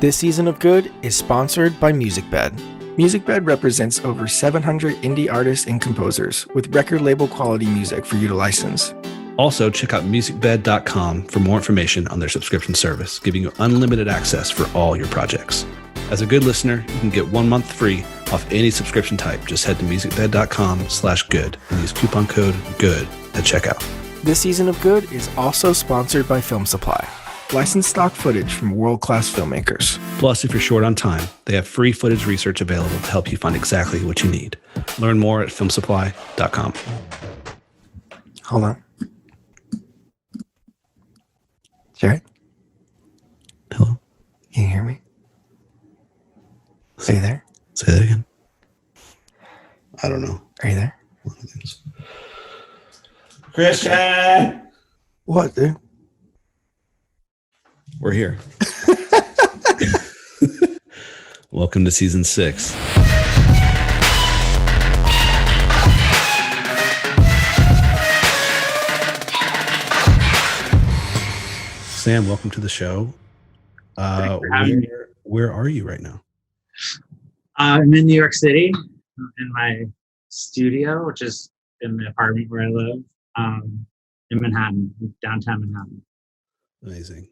This season of Good is sponsored by MusicBed. MusicBed represents over 700 indie artists and composers with record label quality music for you to license. Also, check out musicbed.com for more information on their subscription service, giving you unlimited access for all your projects. As a good listener, you can get 1 month free off any subscription type. Just head to musicbed.com/good and use coupon code GOOD at checkout. This season of Good is also sponsored by Film Supply. Licensed stock footage from world-class filmmakers. Plus, if you're short on time, they have free footage research available to help you find exactly what you need. Learn more at filmsupply.com. Hold on. Jared? Hello? Can you hear me? Are you there? Say that again. I don't know. Are you there? Christian! What, dude? We're here. Welcome to season 6. Sam, welcome to the show. Where are you right now? I'm in New York City, in my studio, which is in the apartment where I live, in Manhattan, downtown Manhattan. Amazing.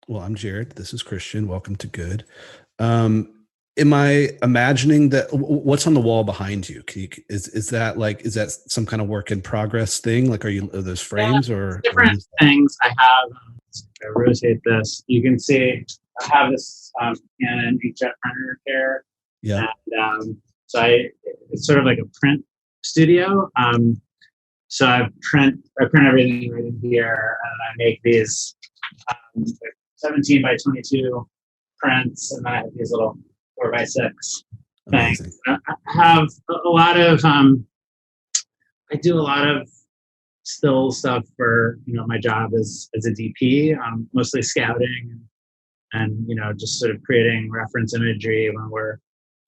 Well, I'm Jared. This is Christian. Welcome to Good. Am I imagining that? What's on the wall behind you? Is that some kind of work in progress thing? Like, are those frames or different things? I have. I rotate this. You can see I have this Canon inkjet printer here. Yeah. And it's sort of like a print studio. So I print everything right in here, and I make these 17 by 22 prints, and then I have these little 4 by 6 things. I have a lot of I do a lot of still stuff for my job as a DP, mostly scouting and just sort of creating reference imagery when we're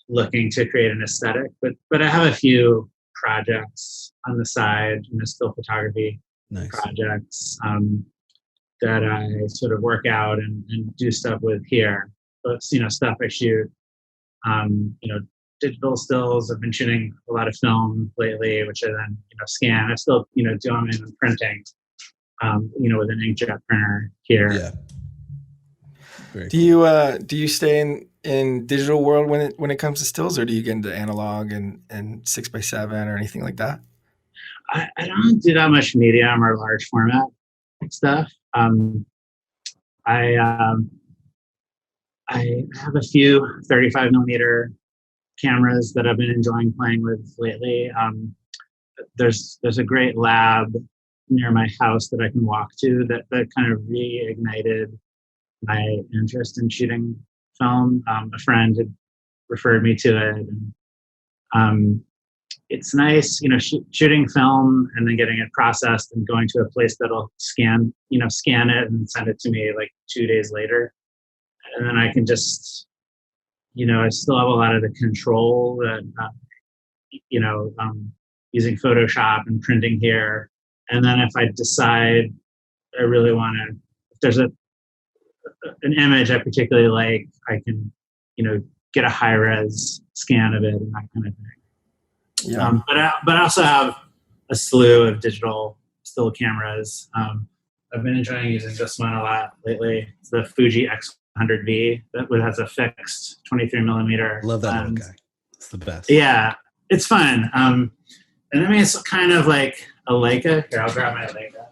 looking to create an aesthetic. But I have a few projects on the side, still photography projects that I sort of work out and do stuff with here. But stuff I shoot, digital stills. I've been shooting a lot of film lately, which I then scan. I still do them in printing, with an inkjet printer here. Yeah. Very Do you stay in digital world when it comes to stills, or do you get into analog and 6x7 or anything like that? I don't do that much medium or large format stuff. I have a few 35 millimeter cameras that I've been enjoying playing with lately. There's a great lab near my house that I can walk to that kind of reignited my interest in shooting film. A friend had referred me to it, and it's nice, shooting film and then getting it processed and going to a place that'll scan it and send it to me like 2 days later, and then I can just, I still have a lot of the control that, using Photoshop and printing here, and then if I decide I really want to, if there's an image I particularly like, I can, get a high res scan of it and that kind of thing. Yeah. But I also have a slew of digital still cameras. I've been enjoying using this one a lot lately. It's the Fuji X100V that has a fixed 23 millimeter. Love that little guy. It's the best. Yeah, it's fun. And it's kind of like a Leica. Here, I'll grab my Leica.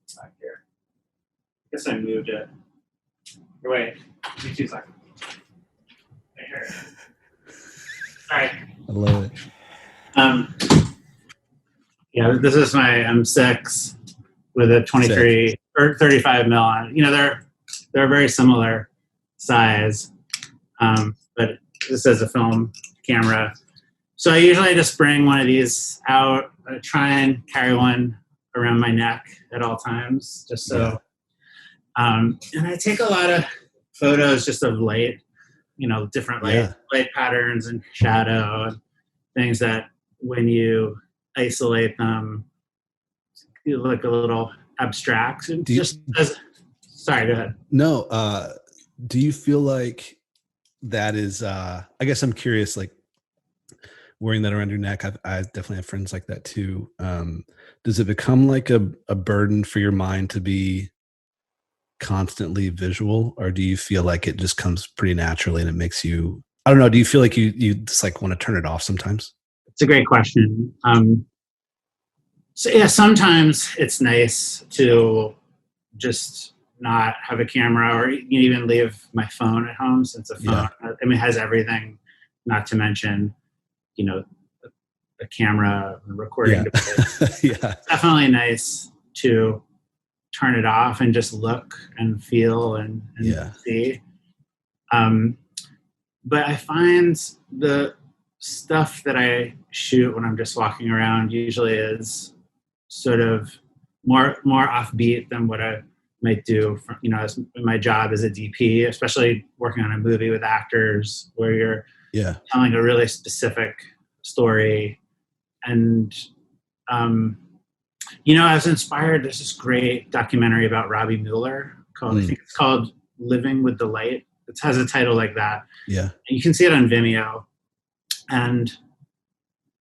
It's not here. I guess I moved it. Wait, give me 2 seconds. Right here. All right. I love it. Yeah, this is my M6 with a 23 or 35 mil on. They're very similar size, but this is a film camera. So I usually just bring one of these out. I try and carry one around my neck at all times, just so. Yeah. And I take a lot of photos just of light, different light patterns and shadow and things that when you isolate them, you look a little abstract. And Sorry, go ahead. No, do you feel like that is, I guess I'm curious, like wearing that around your neck. I definitely have friends like that too. Does it become like a burden for your mind to be constantly visual, or do you feel like it just comes pretty naturally and it makes you, I don't know, do you feel like you just like want to turn it off sometimes? It's a great question. So yeah, sometimes it's nice to just not have a camera, or even leave my phone at home, since a phone, I mean, has everything, not to mention, you know, a camera, a recording device. Yeah. It's definitely nice to turn it off and just look and feel and see. But I find the stuff that I shoot when I'm just walking around usually is sort of more offbeat than what I might do from, as my job as a DP, especially working on a movie with actors where you're telling a really specific story. And I was inspired. There's this great documentary about Robbie Mueller called, I think it's called Living with the Light. It has a title like that. Yeah. And you can see it on Vimeo. And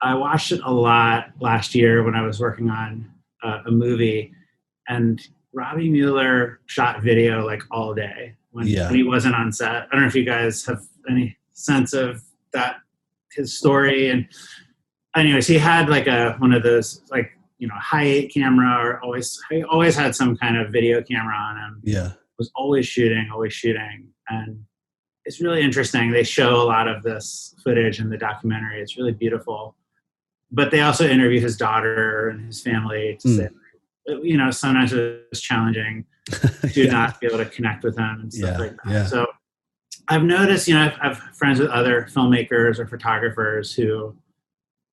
I watched it a lot last year when I was working on a movie. And Robbie Mueller shot video like all day when he wasn't on set. I don't know if you guys have any sense of that, his story. And anyways, he had like one of those like, high 8 camera, he always had some kind of video camera on him. Yeah. Was always shooting. And it's really interesting. They show a lot of this footage in the documentary. It's really beautiful. But they also interview his daughter and his family to say, sometimes it was challenging to not be able to connect with them and stuff like that. Yeah. So I've noticed, I've friends with other filmmakers or photographers who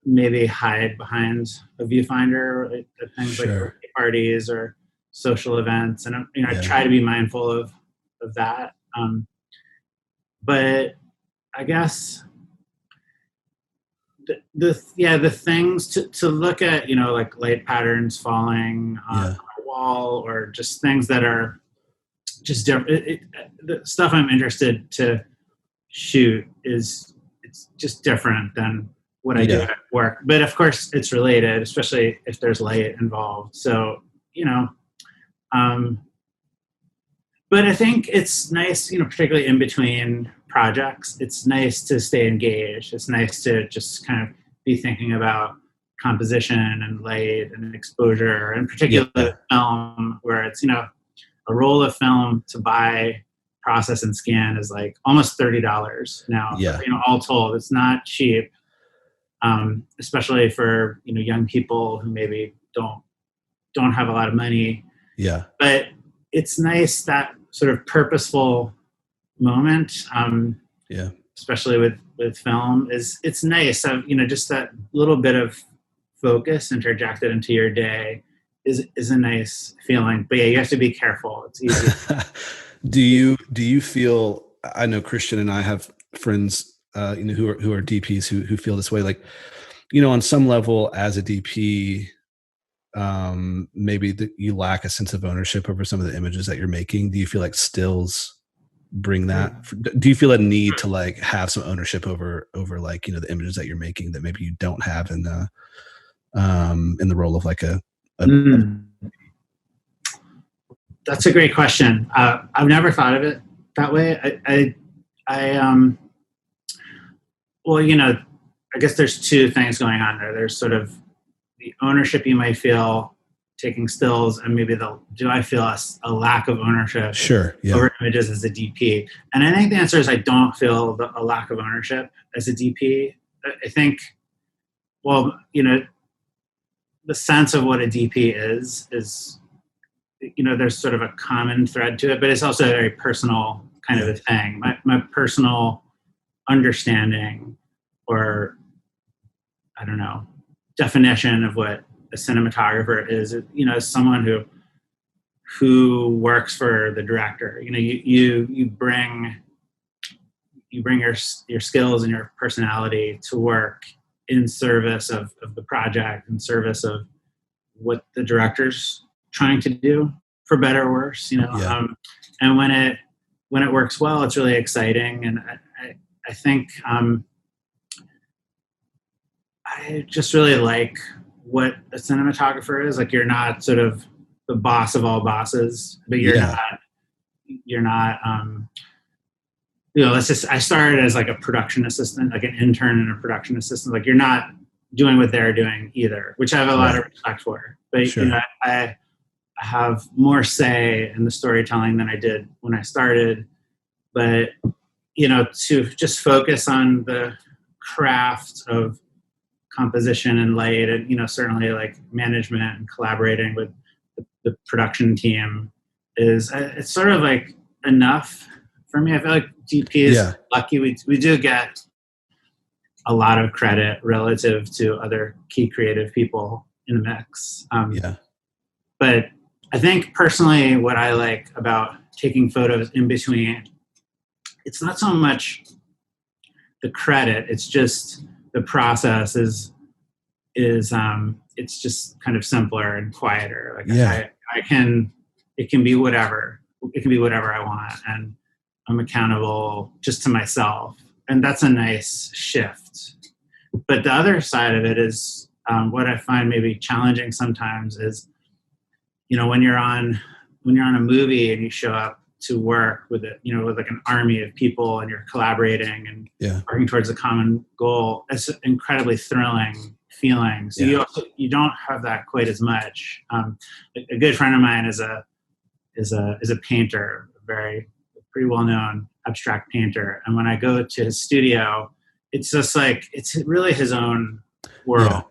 maybe hide behind a viewfinder at things like birthday parties or social events. And, I try to be mindful of that. But I guess the things to look at, like light patterns falling on a wall, or just things that are just different. The stuff I'm interested to shoot it's just different than what I do at work. But of course it's related, especially if there's light involved. So, but I think it's nice, particularly in between projects, it's nice to stay engaged. It's nice to just kind of be thinking about composition and light and exposure, and particularly film, where it's, a roll of film to buy, process, and scan is like almost $30 now. Yeah. All told, it's not cheap, especially for, young people who maybe don't have a lot of money. Yeah. But it's nice, that sort of purposeful moment, especially with film, it's nice. Just that little bit of focus interjected into your day is a nice feeling. But you have to be careful. It's easy. Do you feel? I know Christian and I have friends, who are DPs who feel this way. Like, on some level, as a DP, maybe you lack a sense of ownership over some of the images that you're making. Do you feel like stills bring that? Do you feel a need to like have some ownership over like, the images that you're making that maybe you don't have in the role of like a That's a great question. I've never thought of it that way. Well, I guess there's two things going on there. There's sort of the ownership you might feel taking stills, and maybe do I feel a lack of ownership over images as a DP? And I think the answer is I don't feel a lack of ownership as a DP. I think, well, the sense of what a DP is, there's sort of a common thread to it, but it's also a very personal kind of a thing. My personal understanding, or I don't know, definition of what a cinematographer is, as someone who works for the director. You bring your skills and your personality to work in service of the project, in service of what the director's trying to do for better or worse, and when it works well, it's really exciting. And I think I just really like what a cinematographer is. Like, you're not sort of the boss of all bosses, but you're not I started as like a production assistant, like an intern and a production assistant. Like, you're not doing what they're doing either, which I have a lot of respect for. But I have more say in the storytelling than I did when I started. But to just focus on the craft of composition and light, and certainly like management and collaborating with the production team it's sort of like enough for me. I feel like DP is lucky. We do get a lot of credit relative to other key creative people in the mix. But I think personally what I like about taking photos in between, it's not so much the credit, it's just the process is it's just kind of simpler and quieter. Like it can be whatever I want, and I'm accountable just to myself. And that's a nice shift. But the other side of it is what I find maybe challenging sometimes is, when you're on a movie and you show up to work with with like an army of people, and you're collaborating and working towards a common goal. It's an incredibly thrilling feeling. So you don't have that quite as much. A good friend of mine is a painter, pretty well known abstract painter. And when I go to his studio, it's just like, it's really his own world.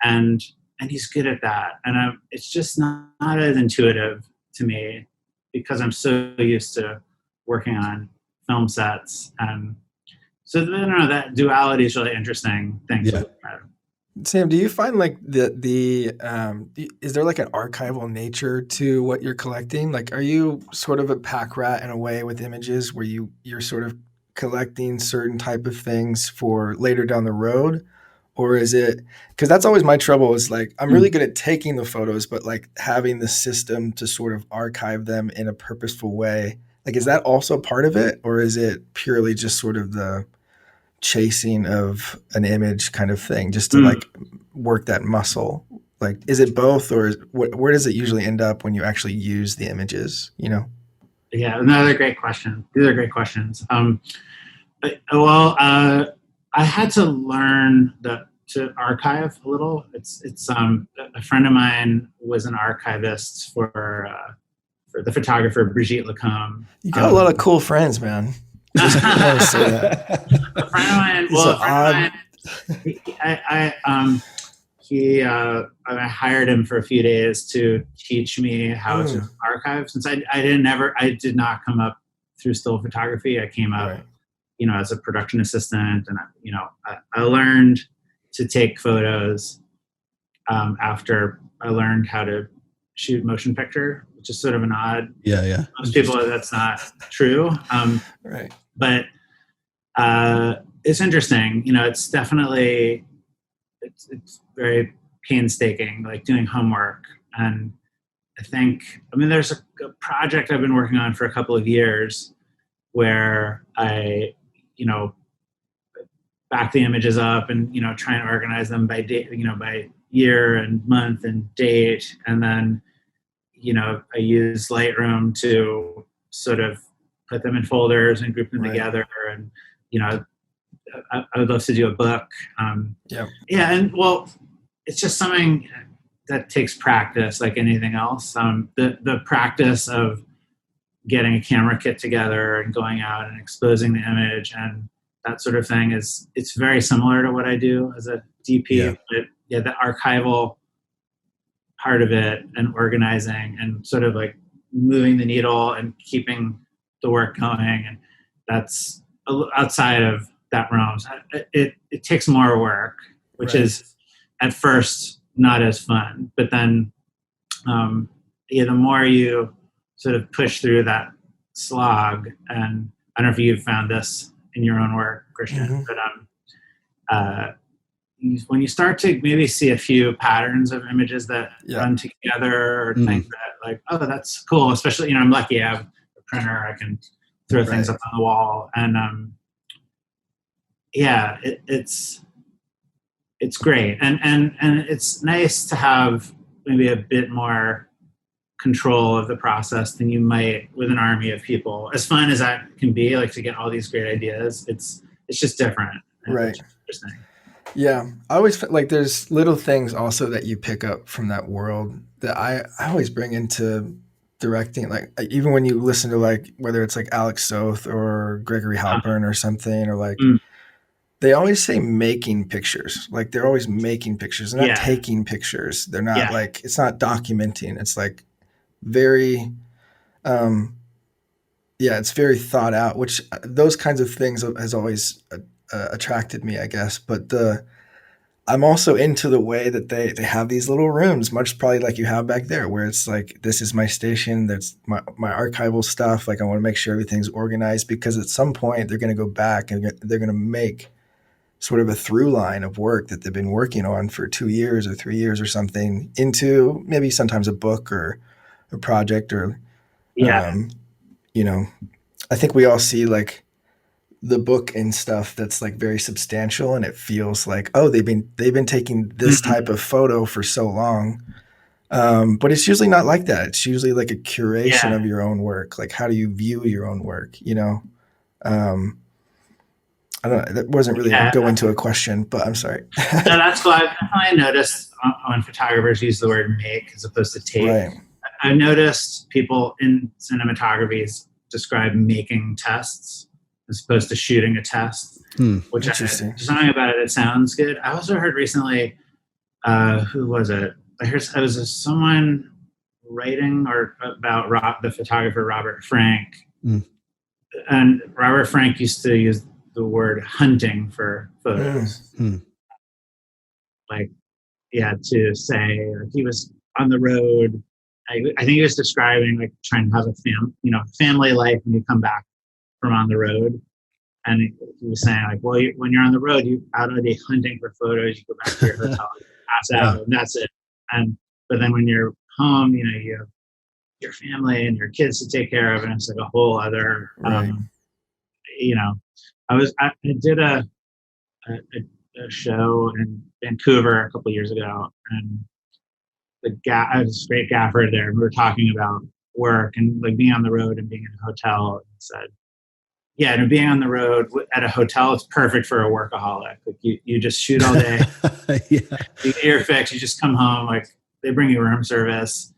And he's good at that. And it's just not as intuitive to me, because I'm so used to working on film sets. And so that duality is really interesting thing to look at. Sam, do you find like is there like an archival nature to what you're collecting? Like, are you sort of a pack rat in a way with images where you're sort of collecting certain type of things for later down the road? Or is it, because that's always my trouble, is like, I'm really good at taking the photos, but like having the system to sort of archive them in a purposeful way. Like, is that also part of it? Or is it purely just sort of the chasing of an image kind of thing, just to like work that muscle? Like, is it both, or where does it usually end up when you actually use the images, Yeah, another great question. These are great questions. I had to learn to archive a little. It's a friend of mine was an archivist for the photographer Brigitte Lacombe. You got a lot of cool friends, man. Just want to say that. A friend of mine. I hired him for a few days to teach me how to archive. Since I did not come up through still photography. I came up, as a production assistant, and I learned to take photos after I learned how to shoot motion picture, which is sort of an odd. Most people, that's not true. Right. But it's interesting. It's definitely it's very painstaking, like doing homework. And I think, there's a project I've been working on for a couple of years where I, back the images up and, try and organize them by date, by year and month and date. And then, I use Lightroom to sort of put them in folders and group them together. And, I would love to do a book. And well, it's just something that takes practice, like anything else. The practice of getting a camera kit together and going out and exposing the image and that sort of thing it's very similar to what I do as a DP. But the archival part of it and organizing and sort of like moving the needle and keeping the work going, and that's outside of that realm. It takes more work, which is at first not as fun, but then the more you sort of push through that slog, and I don't know if you've found this in your own work, Christian, but when you start to maybe see a few patterns of images that Yeah. run together, or think that like, oh, that's cool. Especially, I'm lucky I have a printer. I can throw things up on the wall, and yeah, it's great, and it's nice to have maybe a bit more control of the process than you might with an army of people. As fun as that can be, like to get all these great ideas, it's just different. Right. Interesting. Yeah, I always feel like there's little things also that you pick up from that world that I always bring into directing. Like even when you listen to like whether it's like Alex Soth or Gregory Halpern or something, or like they always say making pictures. Like they're always making pictures. They're not taking pictures. They're not like, it's not documenting. It's like very, it's very thought out, which those kinds of things has always attracted me, I guess. But I'm also into the way that they have these little rooms, much probably like you have back there, where it's like, this is my station. That's my archival stuff. Like I want to make sure everything's organized, because at some point they're going to go back and they're going to make sort of a through line of work that they've been working on for 2 years or 3 years or something into maybe sometimes a book or a project or, I think we all see like the book and stuff that's like very substantial, and it feels like, oh, they've been taking this type of photo for so long. But it's usually not like that. It's usually like a curation of your own work. Like, how do you view your own work? I don't know. That wasn't really go into a question, but I'm sorry. No, that's cool. I've definitely noticed when photographers use the word make as opposed to take. Right. I've noticed people in cinematography describe making tests as opposed to shooting a test, which something about it sounds good. I also heard recently, who was it? I was someone writing about the photographer Robert Frank, and Robert Frank used to use the word hunting for photos. Like, to say like he was on the road. I think he was describing like trying to have a family life when you come back from on the road. And he was saying like, well, when you're on the road, you out on a day hunting for photos, you go back to your hotel, you pass out, and that's it. But then when you're home, you have your family and your kids to take care of, and it's like a whole other, I did a show in Vancouver a couple of years ago, and I was a great gaffer there. We were talking about work and like being on the road and being in a hotel, and said, being on the road at a hotel, it's perfect for a workaholic. Like you just shoot all day, you get your fix, you just come home, like they bring you room service,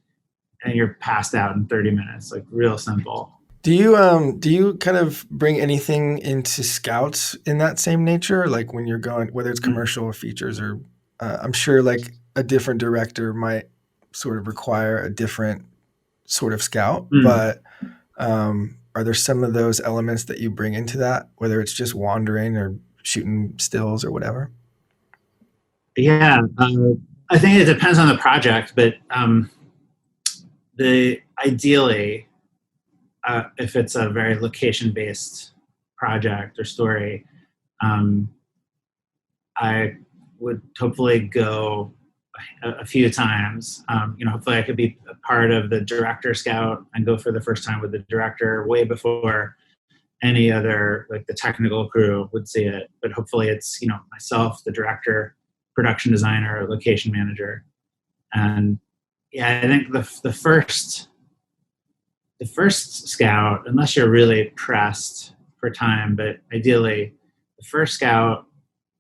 and you're passed out in 30 minutes, like real simple. Do you kind of bring anything into scouts in that same nature? Like when you're going, whether it's commercial or features, or I'm sure like a different director might sort of require a different sort of scout, but are there some of those elements that you bring into that, whether it's just wandering or shooting stills or whatever? Yeah, I think it depends on the project, but ideally, if it's a very location-based project or story, I would hopefully go a few times. Hopefully I could be a part of the director scout and go for the first time with the director way before any other, like the technical crew would see it. But hopefully it's, myself, the director, production designer, location manager. And I think the first scout, unless you're really pressed for time, but ideally the first scout,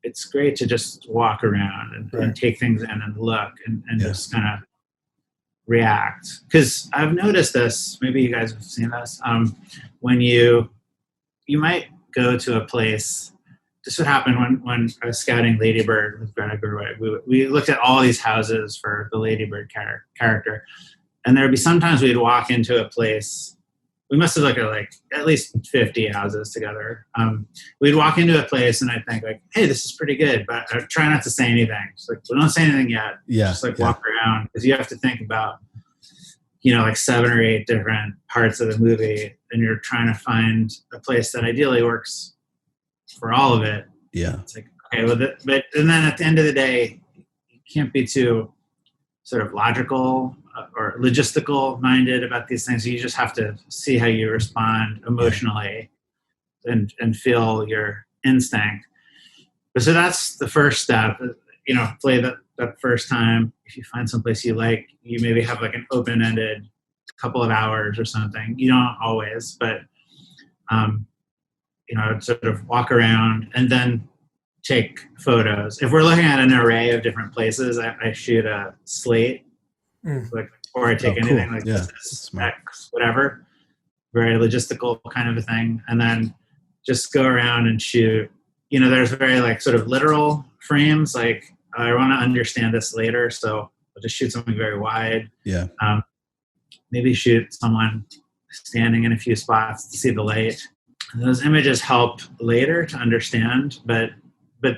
it's great to just walk around and take things in and look and just kind of react. Because I've noticed this, maybe you guys have seen this, when you might go to a place. This would happen when I was scouting Lady Bird with Greta Gerwig. We looked at all these houses for the Lady Bird character. And there would be sometimes we'd walk into a place. We must have looked at like at least 50 houses together. We'd walk into a place and I'd think like, hey, this is pretty good, but I try not to say anything. It's like, well, don't say anything yet. Just like walk around, because you have to think about, like 7 or 8 different parts of the movie, and you're trying to find a place that ideally works for all of it. Yeah. It's like, Okay, well, and then at the end of the day, you can't be too sort of logical or logistical minded about these things. You just have to see how you respond emotionally and feel your instinct. But so that's the first step. Play that first time. If you find someplace you like, you maybe have like an open-ended couple of hours or something. You don't always, but sort of walk around and then take photos. If we're looking at an array of different places, I shoot a slate, like before I take anything, like this is X, whatever. Very logistical kind of a thing, and then just go around and shoot. There's very like sort of literal frames, like I want to understand this later, so I'll just shoot something very wide. Yeah. Maybe shoot someone standing in a few spots to see the light. And those images help later to understand, but I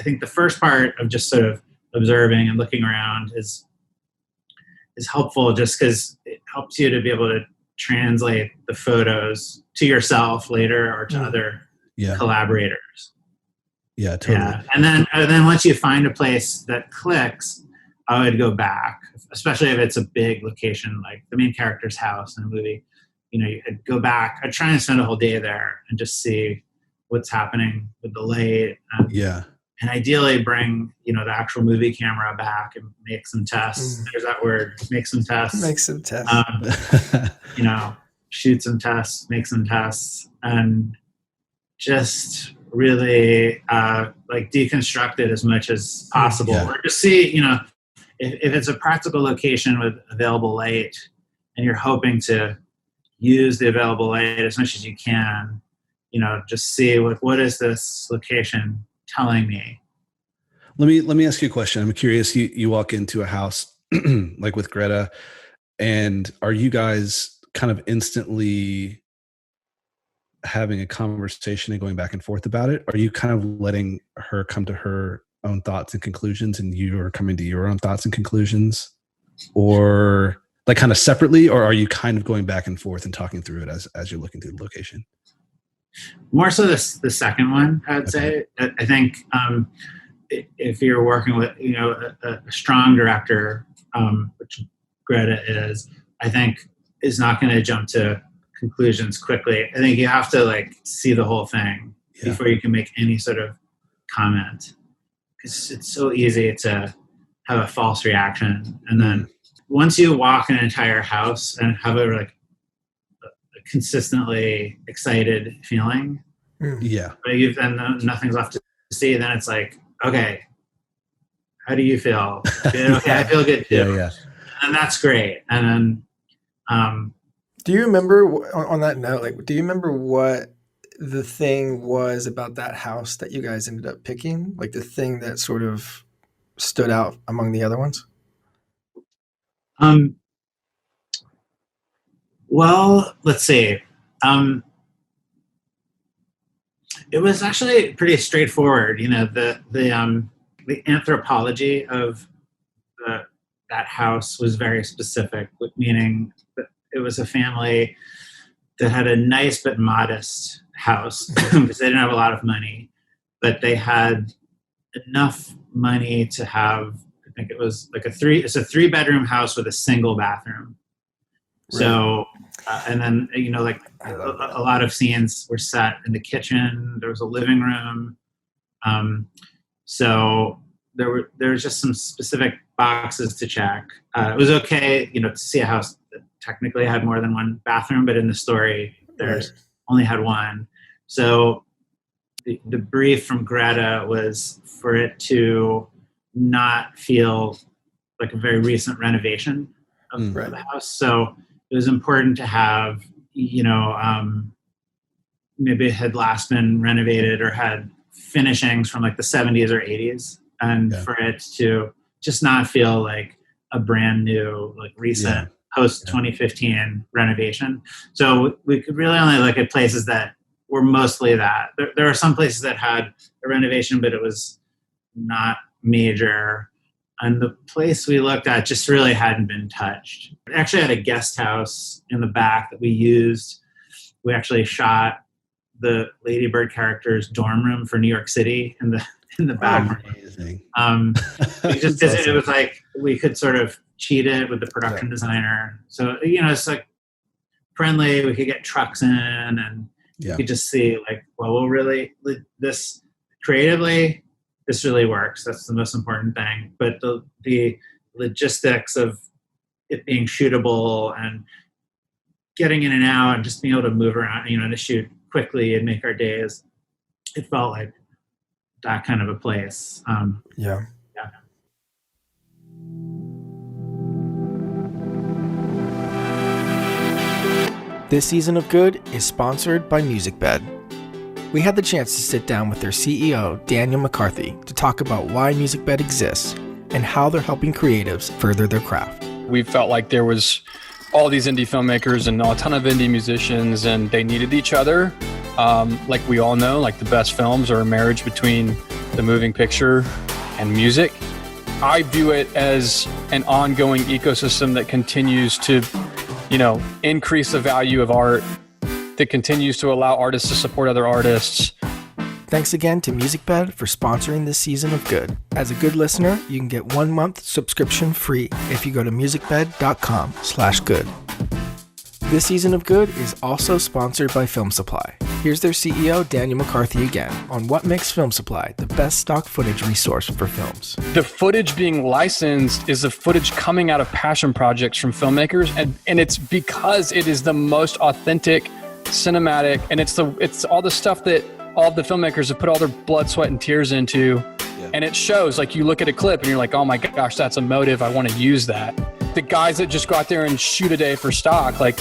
think the first part of just sort of observing and looking around is helpful, just because it helps you to be able to translate the photos to yourself later or to other collaborators. Yeah, totally. Yeah. And then once you find a place that clicks, I would go back, especially if it's a big location like the main character's house in a movie. I'd go back. I'd try and spend a whole day there and just see what's happening with the light. And ideally bring, the actual movie camera back and make some tests. There's that word, make some tests. Make some tests. Shoot some tests, make some tests, and just really like deconstruct it as much as possible. Or just see, if it's a practical location with available light and you're hoping to use the available light as much as you can, just see what is this location telling me. Let me ask you a question. I'm curious. You walk into a house like with Greta, and are you guys kind of instantly having a conversation and going back and forth about it? Are you kind of letting her come to her own thoughts and conclusions, and you are coming to your own thoughts and conclusions, or like kind of separately, or are you kind of going back and forth and talking through it as you're looking through the location? More so the second one, I'd say. I think if you're working with a strong director, which Greta is, I think is not going to jump to conclusions quickly. I think you have to like see the whole thing before you can make any sort of comment, because it's so easy to have a false reaction. And then once you walk an entire house and have a consistently excited feeling, but and nothing's left to see, then it's like, okay, how do you feel? Okay, I feel good too. And that's great. And then do you remember, on that note, like, do you remember what the thing was about that house that you guys ended up picking? Like the thing that sort of stood out among the other ones? Well, let's see. It was actually pretty straightforward. The anthropology of that house was very specific, meaning that it was a family that had a nice but modest house because they didn't have a lot of money, but they had enough money to have, I think it was like it's a 3-bedroom house with a single bathroom. Right. So, and then, like a lot of scenes were set in the kitchen. There was a living room. So there was just some specific boxes to check. It was okay, to see a house that technically had more than one bathroom, but in the story, only had one. So the brief from Greta was for it to not feel like a very recent renovation of the house. So it was important to have, maybe it had last been renovated or had finishings from like the 70s or 80s, and for it to just not feel like a brand new, like recent post 2015 renovation. So we could really only look at places that were mostly that. There are some places that had a renovation, but it was not major. And the place we looked at just really hadn't been touched. We actually had a guest house in the back that we used. We actually shot the Lady Bird character's dorm room for New York City in the background. Amazing. Just That's it was like we could sort of cheat it with the production designer. So it's like friendly. We could get trucks in, and you could just see like, well, this creatively, this really works. That's the most important thing. But the logistics of it being shootable and getting in and out and just being able to move around, to shoot quickly and make our days, it felt like that kind of a place. Yeah. This season of Good is sponsored by MusicBed. We had the chance to sit down with their CEO, Daniel McCarthy, to talk about why MusicBed exists and how they're helping creatives further their craft. We felt like there was all these indie filmmakers and a ton of indie musicians, and they needed each other. Like we all know, like the best films are a marriage between the moving picture and music. I view it as an ongoing ecosystem that continues to, increase the value of art, that continues to allow artists to support other artists. Thanks again to MusicBed for sponsoring this season of Good. As a Good listener, you can get 1 month subscription free if you go to musicbed.com/good. This season of Good is also sponsored by Film Supply. Here's their CEO, Daniel McCarthy, again on what makes Film Supply the best stock footage resource for films. The footage being licensed is the footage coming out of passion projects from filmmakers, and it's because it is the most authentic, cinematic, and it's all the stuff that all the filmmakers have put all their blood, sweat, and tears into. And it shows. Like, you look at a clip and you're like, oh my gosh, that's emotive. I want to use that. The guys that just go out there and shoot a day for stock, like,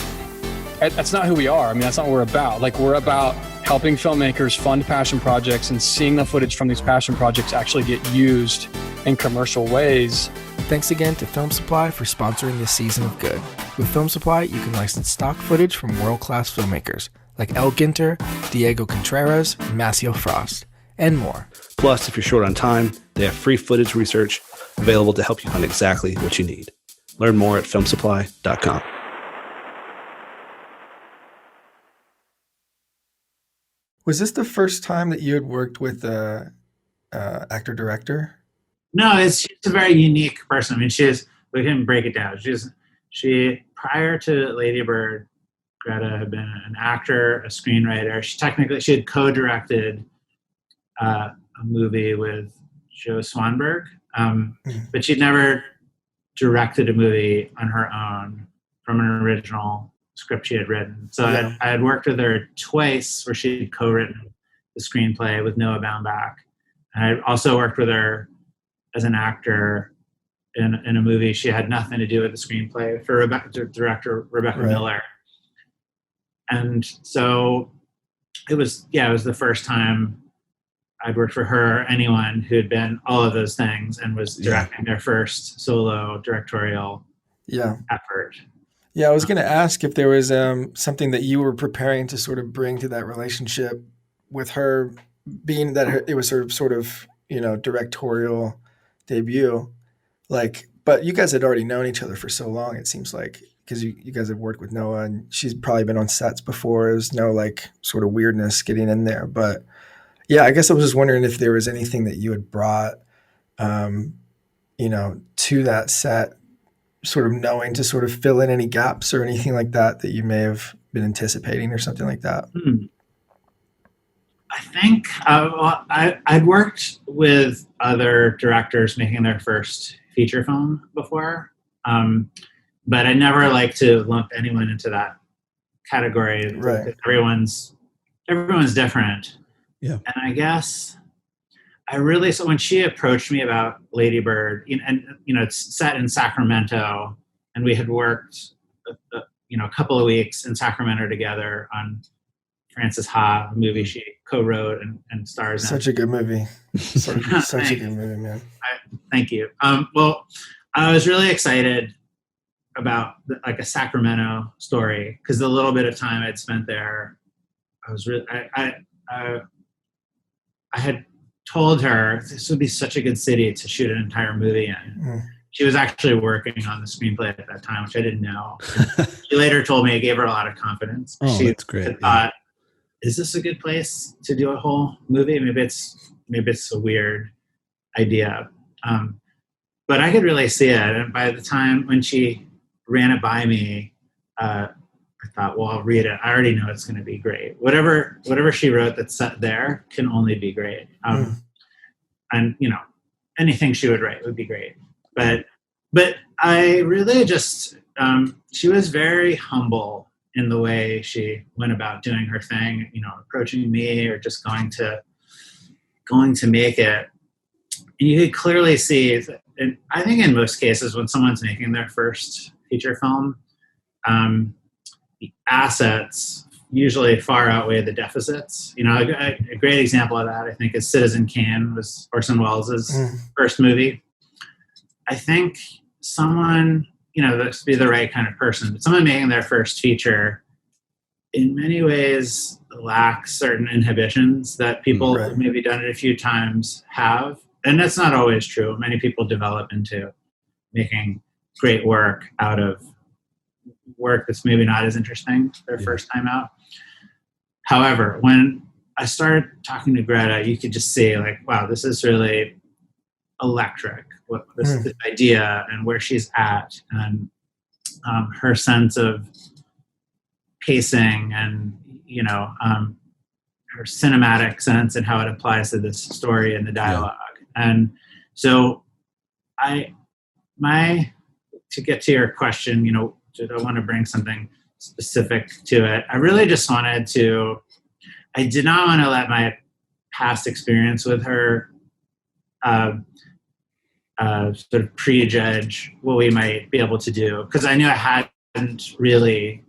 that's not who we are. I mean, that's not what we're about. Like, we're about helping filmmakers fund passion projects and seeing the footage from these passion projects actually get used in commercial ways. Thanks again to Film Supply for sponsoring this season of Good. With Film Supply, you can license stock footage from world-class filmmakers like El Ginter, Diego Contreras, and Maceo Frost, and more. Plus, if you're short on time, they have free footage research available to help you find exactly what you need. Learn more at filmsupply.com. Was this the first time that you had worked with a actor-director? No, she's a very unique person. I mean, we can break it down. She prior to Lady Bird, Greta had been an actor, a screenwriter. She had co-directed a movie with Joe Swanberg, but she'd never directed a movie on her own from an original script she had written. So I had worked with her twice where she'd co-written the screenplay with Noah Baumbach. And I also worked with her as an actor in a movie she had nothing to do with the screenplay for director Rebecca Miller. And so it was the first time I'd worked for her or anyone who had been all of those things and was directing their first solo directorial effort. Yeah, I was going to ask if there was something that you were preparing to sort of bring to that relationship with her, being that it was her sort of, directorial debut. Like, but you guys had already known each other for so long, it seems like, because you guys have worked with Noah and she's probably been on sets before. There's no like sort of weirdness getting in there. But yeah, I guess I was just wondering if there was anything that you had brought, to that set, sort of knowing to sort of fill in any gaps or anything like that you may have been anticipating or something like that. I think I'd worked with other directors making their first feature film before, but I never like to lump anyone into that category. Right. Everyone's different. Yeah. And I guess so when she approached me about Lady Bird, it's set in Sacramento, and we had worked, a couple of weeks in Sacramento together on Frances Ha, a movie she co-wrote and stars in. Such a good movie. Such a good movie, man. Thank you. Well, I was really excited about a Sacramento story because the little bit of time I'd spent there, I had told her this would be such a good city to shoot an entire movie in. She was actually working on the screenplay at that time, which I didn't know. She later told me it gave her a lot of confidence. Oh, She that's great. thought is this a good place to do a whole movie? Maybe it's a weird idea. But I could really see it. And by the time when she ran it by me, I thought, well, I'll read it. I already know it's going to be great. Whatever she wrote that's set there can only be great. And anything she would write would be great. But I really just, she was very humble in the way she went about doing her thing, approaching me or just going to make it. And you could clearly see, and I think in most cases when someone's making their first feature film, the assets usually far outweigh the deficits. A great example of that, I think, is Citizen Kane, was Orson Welles' first movie. I think someone, this be the right kind of person, but someone making their first feature in many ways lacks certain inhibitions that people who maybe done it a few times have. And that's not always true. Many people develop into making great work out of work that's maybe not as interesting their first time out. However, when I started talking to Greta, you could just see wow, this is really electric. This idea and where she's at, and her sense of pacing, and her cinematic sense and how it applies to this story and the dialogue. And so to get to your question, did I want to bring something specific to it? I really just wanted to, I did not want to let my past experience with her sort of prejudge what we might be able to do, because I knew I hadn't really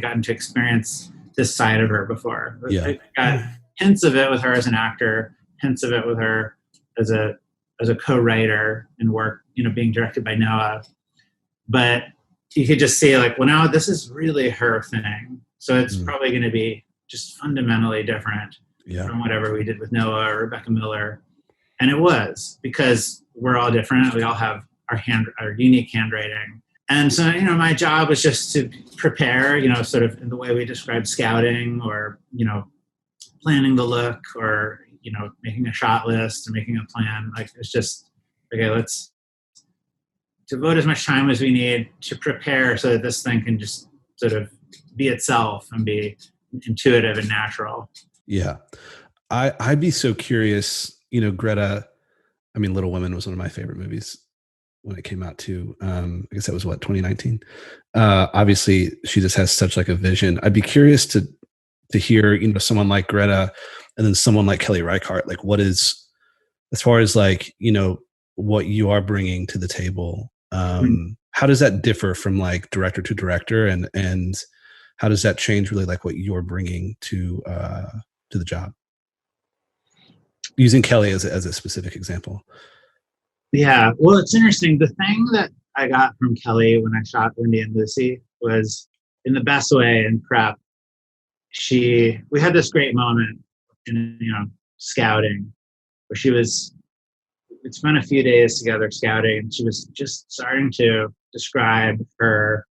gotten to experience this side of her before. I got hints of it with her as an actor, hints of it with her as a co-writer in work, being directed by Noah. But you could just see now this is really her thing. So it's probably going to be just fundamentally different from whatever we did with Noah or Rebecca Miller. And it was, because we're all different. We all have our unique handwriting. And so, my job was just to prepare, sort of in the way we describe scouting, or, planning the look, or, making a shot list or making a plan. It's just, okay, let's devote as much time as we need to prepare so that this thing can just sort of be itself and be intuitive and natural. Yeah. I'd be so curious, Greta, Little Women was one of my favorite movies when it came out too. I guess that was 2019. Obviously she just has such a vision. I'd be curious to hear, someone like Greta and then someone like Kelly Reichardt, what is, as far as what you are bringing to the table, how does that differ from director to director, and how does that change really what you're bringing to the job? Using Kelly as a specific example. Yeah, well, it's interesting. The thing that I got from Kelly when I shot Wendy and Lucy was, in the best way, in prep, we had this great moment in scouting, where we'd spent a few days together scouting, and she was just starting to describe her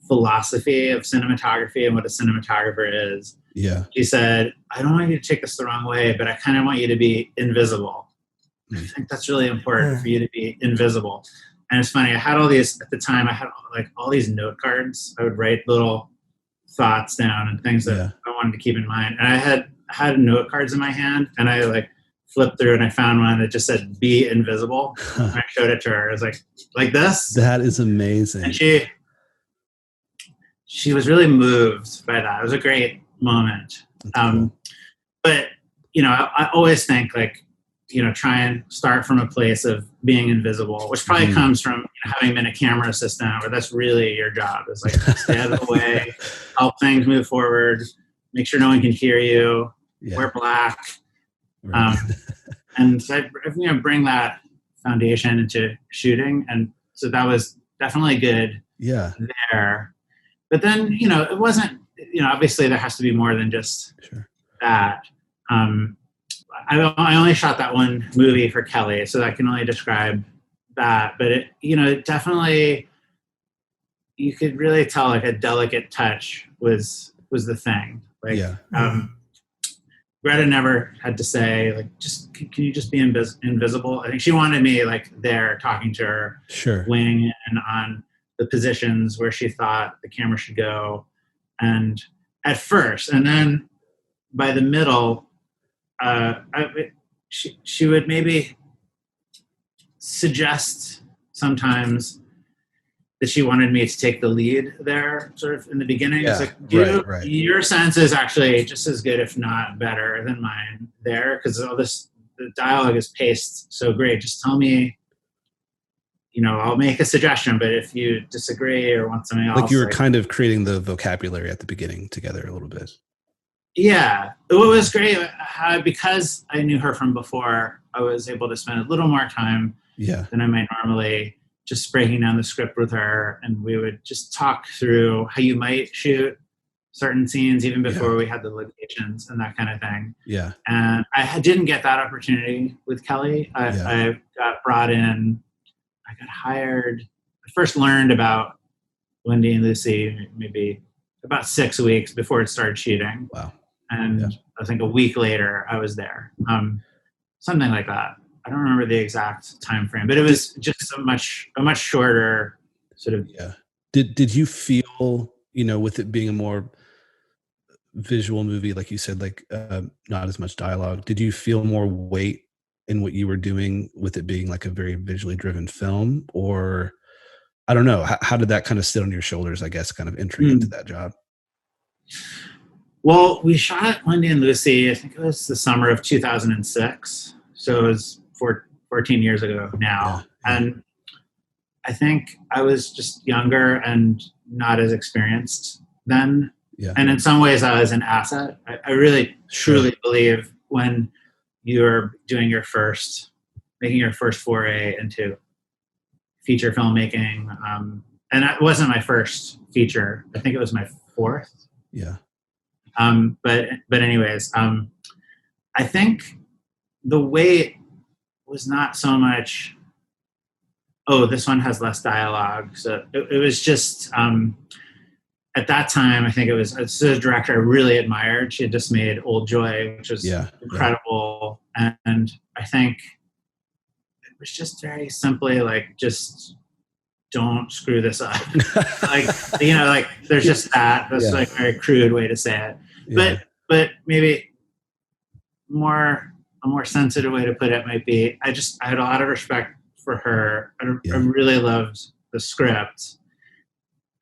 philosophy of cinematography and what a cinematographer is. Yeah. She said, I don't want you to take this the wrong way, but I kind of want you to be invisible. I think that's really important for you to be invisible. And it's funny, I had all these, at the time, I had all these note cards. I would write little thoughts down and things that I wanted to keep in mind. And I had note cards in my hand, and I flipped through and I found one that just said, be invisible. And I showed it to her. I was like this? That is amazing. And she was really moved by that. It was a great moment. Cool. But, I always think try and start from a place of being invisible, which probably comes from having been a camera assistant, where that's really your job, is stay out of the way, help things move forward, make sure no one can hear you, wear black. Right. And so I bring that foundation into shooting. And so that was definitely good there. But then, it wasn't, obviously there has to be more than just that. I only shot that one movie for Kelly, so I can only describe that. But it definitely, you could really tell a delicate touch was was the thing. Like, Yeah. Greta never had to say, like, just can you just be invisible? I think she wanted me like there talking to her, Sure. weighing in on the positions where she thought the camera should go, and at first, and then by the middle, she would maybe suggest sometimes that she wanted me to take the lead there, sort of in the beginning. It's Yeah. like, Right. your sense is actually just as good, if not better, than mine there, because all this, the dialogue is paced so great. Just tell me, I'll make a suggestion, but if you disagree or want something else, Like you were kind of creating the vocabulary at the beginning together a little bit. Yeah, it was great because I knew her from before. I was able to spend a little more time than I might normally, just breaking down the script with her, and we would just talk through how you might shoot certain scenes even before we had the locations and that kind of thing. Yeah. And I didn't get that opportunity with Kelly. I got brought in, I got hired. I first learned about Wendy and Lucy maybe about 6 weeks before it started shooting. Wow. And I think a week later I was there. Something like that. I don't remember the exact time frame, but it was just a much shorter sort of. Yeah. Did you feel, with it being a more visual movie, like you said, like not as much dialogue, did you feel more weight in what you were doing with it being like a very visually driven film? Or I don't know, how did that kind of sit on your shoulders, I guess, kind of entering into that job? Well, we shot Wendy and Lucy, I think it was the summer of 2006. So it was 14 years ago now. Yeah. And I think I was just younger and not as experienced then. Yeah. And in some ways I was an asset. I really, truly believe when you're doing making your first foray into feature filmmaking. And it wasn't my first feature. I think it was my fourth. Yeah. But anyways, I think the weight was not so much, this one has less dialogue. So it was just, at that time, I think it's a director I really admired. She had just made Old Joy, which was incredible. And I think it was just very simply like, just don't screw this up. like there's just that's like a very crude way to say it. Yeah. But maybe a more sensitive way to put it might be, I had a lot of respect for her. I really loved the script.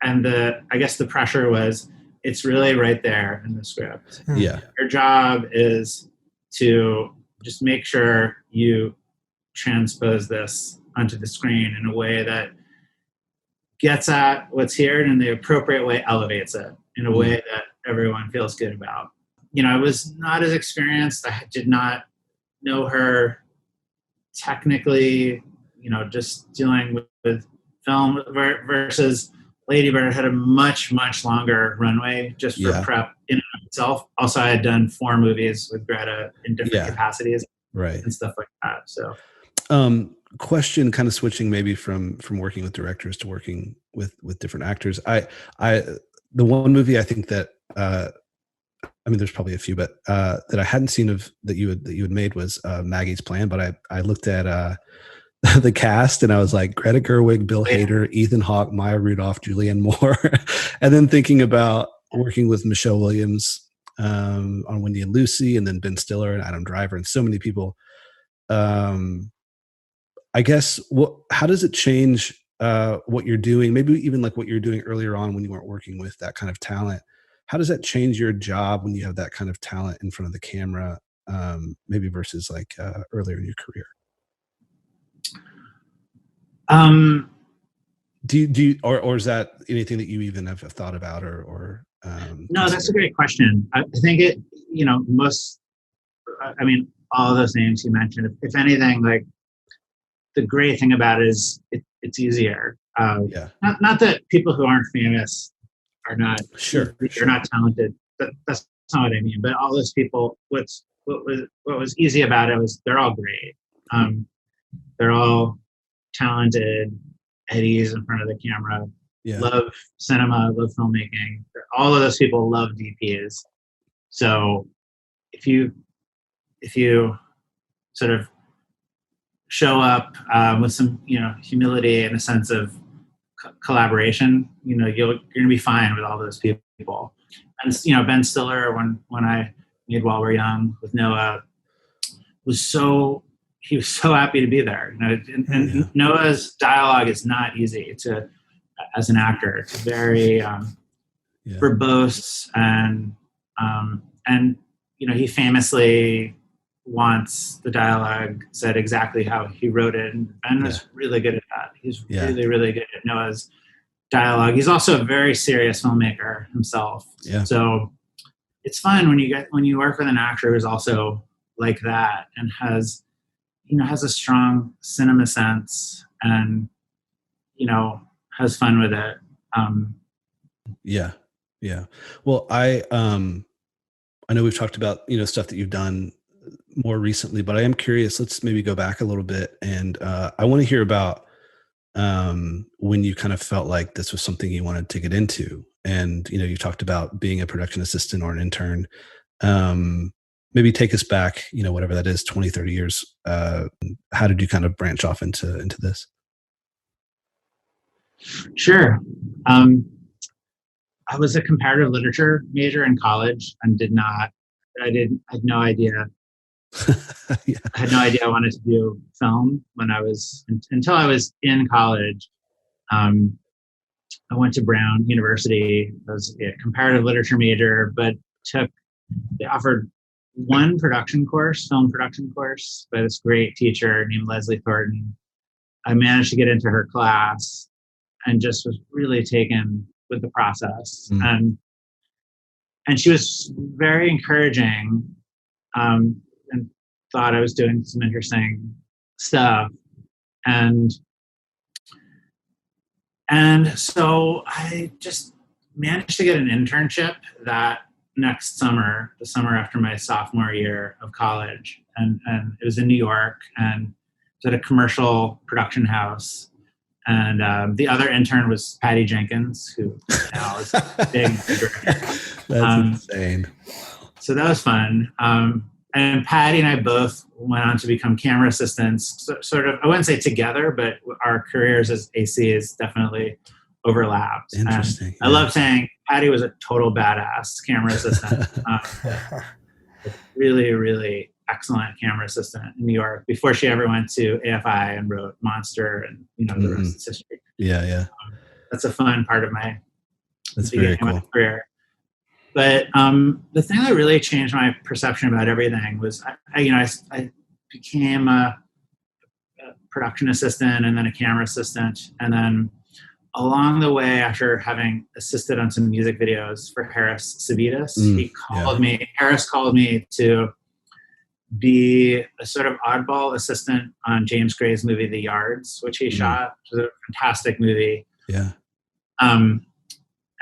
And I guess the pressure was, it's really right there in the script. Yeah. Your job is to just make sure you transpose this onto the screen in a way that gets at what's here and in the appropriate way elevates it in a way that everyone feels good about. I was not as experienced. I did not know her technically, just dealing with film versus Lady Bird had a much, much longer runway just for prep in and of itself. Also, I had done 4 movies with Greta in different capacities, and stuff like that. So, question, kind of switching maybe from working with directors to working with different actors. The one movie I think that there's probably a few, but that I hadn't seen that you had made was Maggie's Plan. But I looked at the cast and I was like, Greta Gerwig, Bill Hader, Ethan Hawke, Maya Rudolph, Julianne Moore, and then thinking about working with Michelle Williams on Wendy and Lucy, and then Ben Stiller and Adam Driver and so many people. I guess how does it change what you're doing? Maybe even like what you're doing earlier on when you weren't working with that kind of talent. How does that change your job when you have that kind of talent in front of the camera, maybe versus like earlier in your career? Do you or is that anything that you even have thought about or no, that's a great question. I think it, all of those names you mentioned, if anything, like the great thing about it is it's easier. Not that people who aren't famous are not you're not talented. That's not what I mean. But all those people, what was easy about it was they're all great. They're all talented at ease in front of the camera. Yeah. love cinema, love filmmaking. All of those people love DPs. So if you sort of show up with some humility and a sense of collaboration, you're going to be fine with all those people. And Ben Stiller, when I made While We're Young with Noah, he was so happy to be there. And Noah's dialogue is not easy as an actor. It's very verbose, and he famously wants the dialogue said exactly how he wrote it, and Ben was really good at that. He's really, really good at Noah's dialogue. He's also a very serious filmmaker himself. Yeah. So it's fun when you work with an actor who's also like that and has a strong cinema sense and has fun with it. Yeah. Well, I know we've talked about stuff that you've done more recently, but I am curious. Let's maybe go back a little bit, and I want to hear about when you kind of felt like this was something you wanted to get into. And you talked about being a production assistant or an intern. Maybe take us back, whatever that is, 20, 30 years. How did you kind of branch off into this? Sure. I was a comparative literature major in college and I had no idea. I had no idea I wanted to do film until I was in college. I went to Brown University. I was a comparative literature major, but they offered one film production course by this great teacher named Leslie Thornton. I managed to get into her class and just was really taken with the process. And she was very encouraging, and thought I was doing some interesting stuff. And so I just managed to get an internship that next summer, the summer after my sophomore year of college. And it was in New York, and it was at a commercial production house. And the other intern was Patty Jenkins, who now is a big director. That's insane. So that was fun. And Patty and I both went on to become camera assistants, sort of, I wouldn't say together, but our careers as ACs definitely overlapped. Interesting. I love saying Patty was a total badass camera assistant. Really, really excellent camera assistant in New York before she ever went to AFI and wrote Monster, and the rest is history. Yeah. That's a fun part of my very cool. my career. But the thing that really changed my perception about everything was I became a production assistant and then a camera assistant, and then along the way, after having assisted on some music videos for Harris Savitas, Harris called me to be a sort of oddball assistant on James Gray's movie The Yards, which he shot. It was a fantastic movie. Yeah.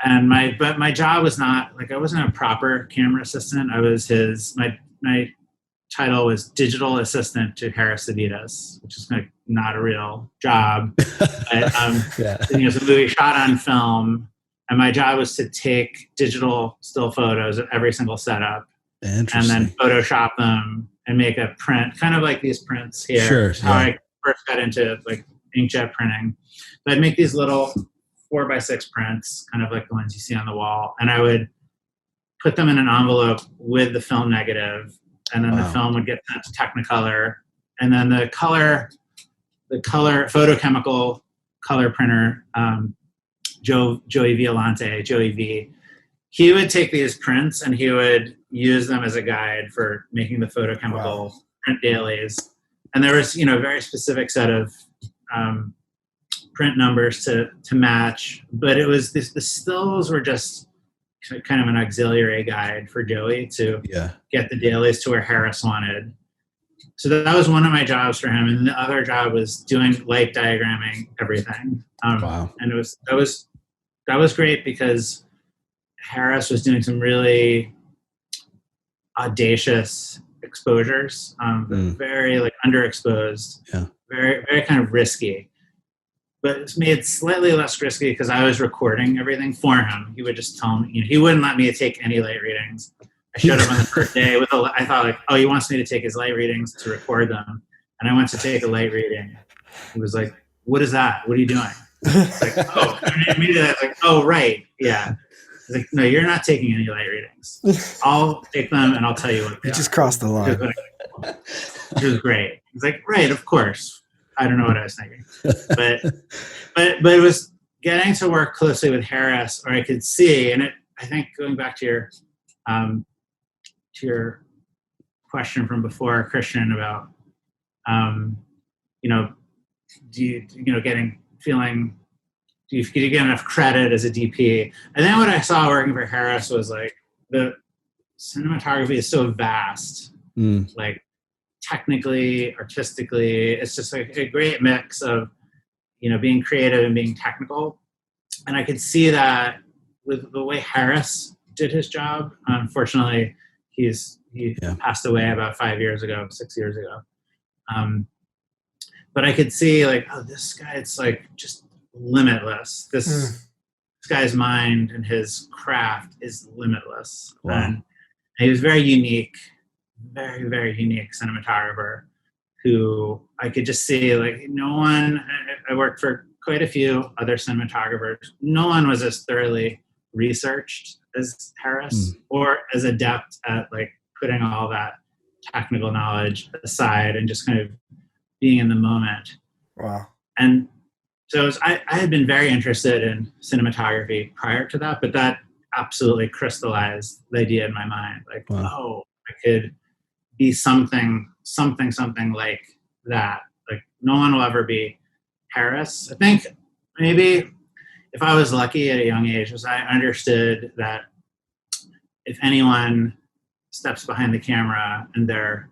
And my job was not I wasn't a proper camera assistant. I was my title was digital assistant to Harris Savitas, which is not a real job. But it's a movie shot on film, and my job was to take digital still photos of every single setup, and then Photoshop them and make a print, kind of like these prints here. Sure. How I first got into inkjet printing. But I'd make these little 4x6 prints, kind of like the ones you see on the wall, and I would put them in an envelope with the film negative, and then the film would get sent to Technicolor, and then the photochemical color printer, Joey V, he would take these prints and he would use them as a guide for making the photochemical print dailies. And there was, a very specific set of print numbers to match, but it was the stills were just kind of an auxiliary guide for Joey to get the dailies to where Harris wanted. So that was one of my jobs for him, and the other job was doing light diagramming everything. And that was great because Harris was doing some really audacious exposures, very underexposed, very very kind of risky. but it's made slightly less risky because I was recording everything for him. He would just tell me, he wouldn't let me take any light readings. I showed up on the first day I thought like, oh, he wants me to take his light readings to record them. And I went to take a light reading. He was like, what is that? What are you doing? Like, oh, and immediately I was like, oh, right. Yeah. He's like, no, you're not taking any light readings. I'll take them and I'll tell you what they You just crossed the line. It was great. He's like, right, of course. I don't know what I was thinking. But it was getting to work closely with Harris, or I could see, and I think going back to your question from before, Christian, about do you get enough credit as a DP? And then what I saw working for Harris was like the cinematography is so vast, like technically, artistically, it's just like a great mix of being creative and being technical. And I could see that with the way Harris did his job. Unfortunately, he passed away about 6 years ago. But I could see like, oh, this guy, it's like just limitless. This guy's mind and his craft is limitless. Wow. And he was very unique, very, very unique cinematographer who I could just see like no one, I worked for quite a few other cinematographers. No one was as thoroughly researched as Harris or as adept at like putting all that technical knowledge aside and just kind of being in the moment. Wow. And so I had been very interested in cinematography prior to that, but that absolutely crystallized the idea in my mind. Like, oh, I could be something like that. Like no one will ever be Harris. I think maybe if I was lucky at a young age, was I understood that if anyone steps behind the camera and they're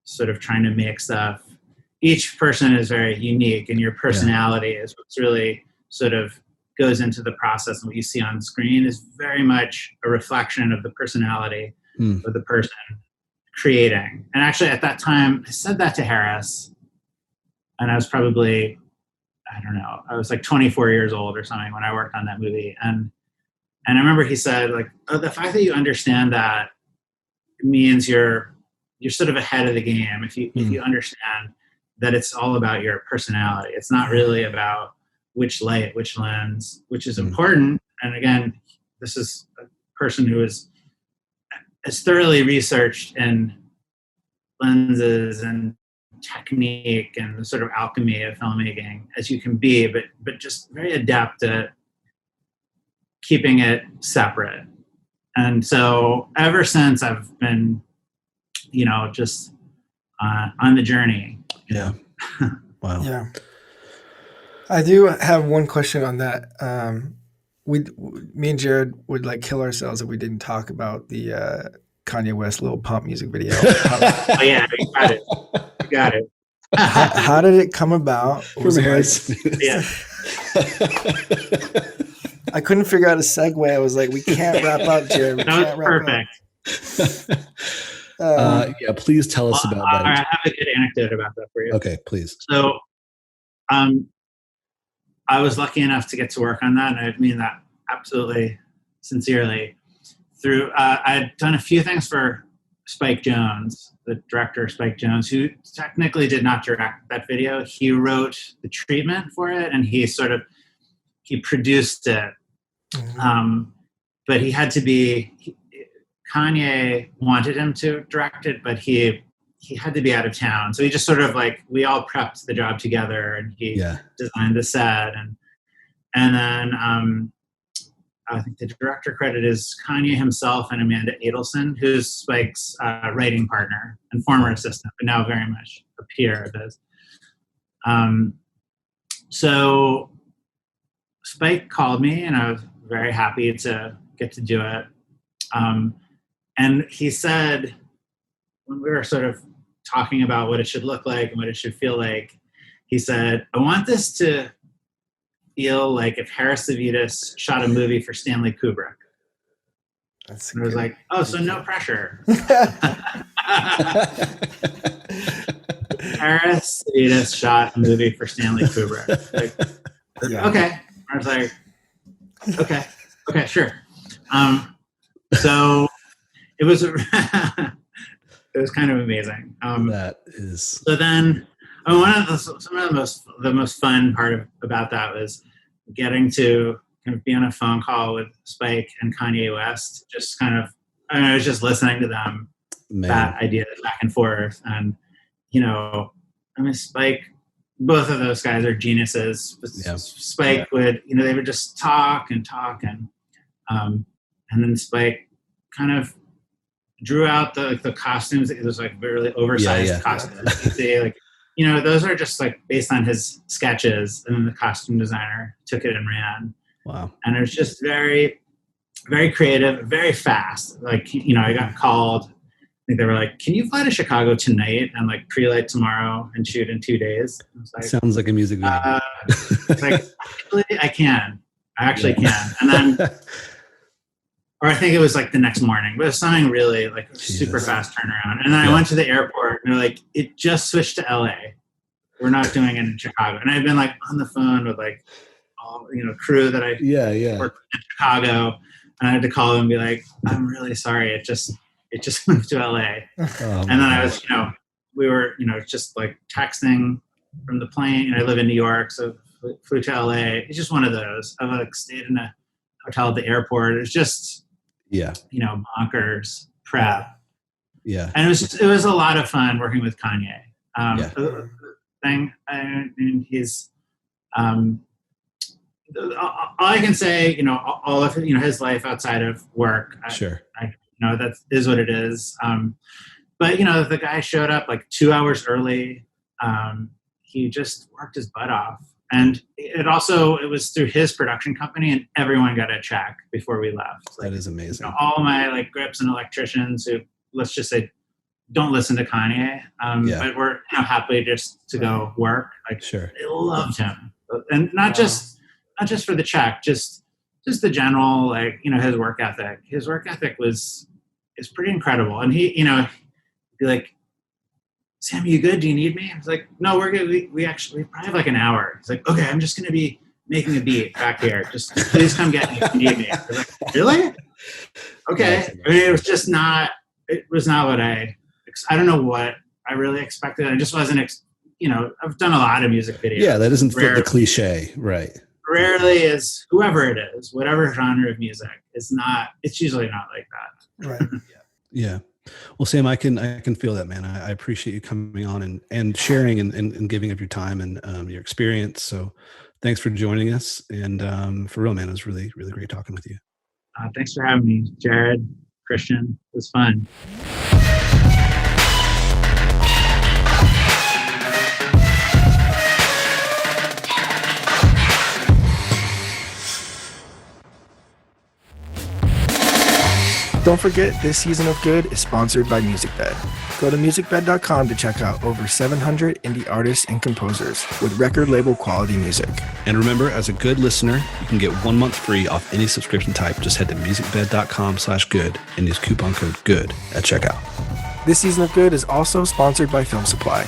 sort of trying to make stuff, each person is very unique, and your personality is what's really sort of goes into the process. And what you see on screen is very much a reflection of the personality of the person creating. And actually at that time, I said that to Harris, and I was probably, I was like 24 years old or something when I worked on that movie. And I remember he said like, oh, the fact that you understand that means you're sort of ahead of the game. If you understand that it's all about your personality. It's not really about which light, which lens, which is important. And again, this is a person who is as thoroughly researched in lenses and technique and the sort of alchemy of filmmaking as you can be, but just very adept at keeping it separate. And so ever since I've been, just on the journey. Yeah. Wow. Yeah. I do have one question on that. Me and Jared would like kill ourselves if we didn't talk about the Kanye West Lil Pump music video. Oh yeah, you got it. How did it come about? Yeah. I couldn't figure out a segue. I was like, we can't wrap up, Jared. That was perfect. Please tell us about that. I have a good anecdote about that for you. Okay, please. So, I was lucky enough to get to work on that, and I mean that absolutely sincerely. I'd done a few things for Spike Jonze, the director Spike Jonze, who technically did not direct that video. He wrote the treatment for it, and he produced it. But he had to be. Kanye wanted him to direct it, but he had to be out of town. So he just sort of like, we all prepped the job together, and he designed the set. And then I think the director credit is Kanye himself and Amanda Adelson, who's Spike's writing partner and former assistant, but now very much a peer of his. So Spike called me, and I was very happy to get to do it. And he said, when we were sort of talking about what it should look like and what it should feel like, he said, I want this to feel like if Harris Savitas shot a movie for Stanley Kubrick. And I was like, oh, so no pressure. Harris Savitas shot a movie for Stanley Kubrick. Like, Yeah. Okay. I was like, okay, sure. So it was it was kind of amazing. That is So then, some of the most fun part about that was getting to kind of be on a phone call with Spike and Kanye West. Just kind of, I was just listening to them, man. that idea back and forth, and Spike. Both of those guys are geniuses. Yeah. Spike would, they would just talk and then Spike kind of drew out the costumes. It was like really oversized costumes. You see, like, those are just like based on his sketches, and then the costume designer took it and ran. Wow. And it was just very, very creative, very fast. Like, I got called. I think they were like, "Can you fly to Chicago tonight and like pre-light tomorrow and shoot in 2 days?" I was like, sounds like a music video. It's like, actually, I can. I actually can. And then, or I think it was like the next morning, but it was something really like super fast turnaround. And then I went to the airport and they're like, "It just switched to LA. We're not doing it in Chicago." And I've been like on the phone with like all, crew that I worked in Chicago. And I had to call them and be like, "I'm really sorry. It just moved to LA." And then I was, we were, just like texting from the plane. I live in New York, so flew to LA. It's just one of those. I like stayed in a hotel at the airport. It was just, bonkers prep. Yeah. And it was a lot of fun working with Kanye. The thing, he's, all I can say, all of his life outside of work. Sure. That is what it is. But the guy showed up like 2 hours early. He just worked his butt off. And it was through his production company, and everyone got a check before we left. Like, that is amazing. All my like grips and electricians who, let's just say, don't listen to Kanye, but we're happy just to go work. Like, sure, they loved him, and not just for the check, just the general, like, his work ethic. His work ethic is pretty incredible. And he, be like, "Sam, you good? Do you need me?" I was like, "No, we're good. We probably have like an hour." He's like, "Okay, I'm just going to be making a beat back here. Just please come get me if you need me." I was like, "Really?" Okay. I mean, it was not what I don't know what I really expected. I just wasn't, I've done a lot of music videos. Yeah, that doesn't fit the cliche, right? Rarely is, whoever it is, whatever genre of music, it's usually not like that. Right. Yeah. Well, Sam, I can feel that, man. I appreciate you coming on and sharing and giving up your time and your experience. So thanks for joining us. And for real, man, it was really, really great talking with you. Thanks for having me, Jared, Christian. It was fun. Don't forget, this season of Good is sponsored by MusicBed. Go to musicbed.com to check out over 700 indie artists and composers with record label quality music. And remember, as a Good listener, you can get 1 month free off any subscription type. Just head to musicbed.com/good and use coupon code GOOD at checkout. This season of Good is also sponsored by Film Supply.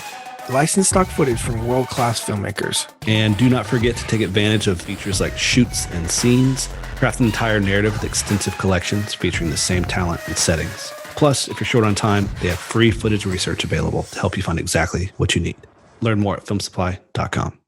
Licensed stock footage from world-class filmmakers. And do not forget to take advantage of features like shoots and scenes. Craft an entire narrative with extensive collections featuring the same talent and settings. Plus, if you're short on time, they have free footage research available to help you find exactly what you need. Learn more at filmsupply.com.